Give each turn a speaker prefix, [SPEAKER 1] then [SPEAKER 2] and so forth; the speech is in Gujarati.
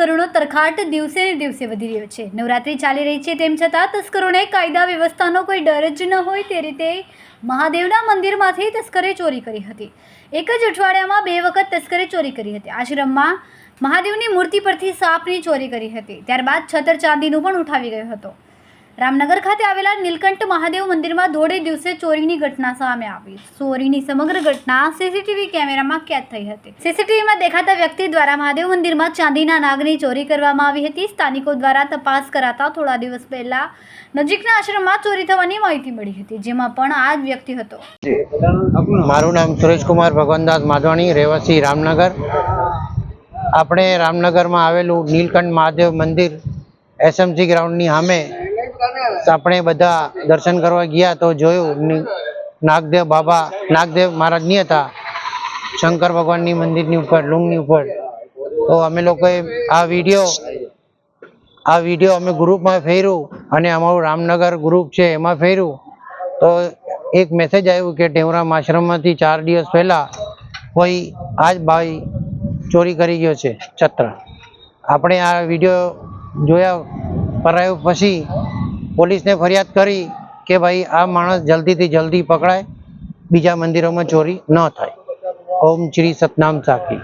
[SPEAKER 1] તસ્કરોનો તરખાટ દિવસે ને દિવસે વધી રહ્યો છે। નવરાત્રી ચાલી રહી છે તેમ છતાં તસ્કરોને કાયદા વ્યવસ્થાનો કોઈ ડર જ ન હોય તે રીતે મહાદેવના મંદિરમાંથી તસ્કરે ચોરી કરી હતી। એક જ અઠવાડિયામાં 2 વખત તસ્કરે ચોરી કરી હતી। આશ્રમમાં મહાદેવની મૂર્તિ પરથી સાપની ચોરી કરી હતી, ત્યારબાદ છત્ર ચાંદીનું પણ ઉઠાવી ગયો હતો। રામનગર ખાતે આવેલા નીલકંઠ મહાદેવ મંદિરમાં દોઢે દિવસે ચોરીની ઘટના સામે આવી। ચોરીની સમગ્ર ઘટના સીસીટીવી કેમેરામાં કેદ થઈ હતી। સીસીટીવીમાં દેખાતા વ્યક્તિ દ્વારા મહાદેવ મંદિરમાં ચાંદીના નાગની ચોરી કરવામાં આવી હતી। સ્થાનિકો દ્વારા તપાસ કરાતા થોડા દિવસ પહેલા નજીકના આશ્રમમાં ચોરી થવાની માહિતી મળી હતી, જેમાં પણ આ જ વ્યક્તિ હતો।
[SPEAKER 2] મારું નામ સુરેશ કુમાર ભગવાનદાસ માધવાણી, રહેવાસી રામનગર। આપણે રામનગરમાં આવેલું નીલકંઠ મહાદેવ મંદિર એસએમસી ગ્રાઉન્ડની સામે આપણે બધા દર્શન કરવા ગયા તો જોયું નાગદેવ મહારાજની હતા, શંકર ભગવાનની મંદિરની ઉપર લુંગની ઉપર। તો અમે લોકોએ આ વિડીયો અમે ગ્રુપમાં ફેર્યું અને અમારું રામનગર ગ્રુપ છે એમાં ફેર્યું તો એક મેસેજ આવ્યું કે ટેવરામ આશ્રમમાંથી 4 દિવસ પહેલા કોઈ આ જ ભાઈ ચોરી કરી ગયો છે છત્ર। આપણે આ વિડીયો જોયા કરાયો પછી પોલીસને ફરિયાદ કરી કે ભાઈ આ માણસ જલ્દીથી જલ્દી પકડાય, બીજા મંદિરોમાં ચોરી ન થાય। ઓમ શ્રી સતનામ સાખી।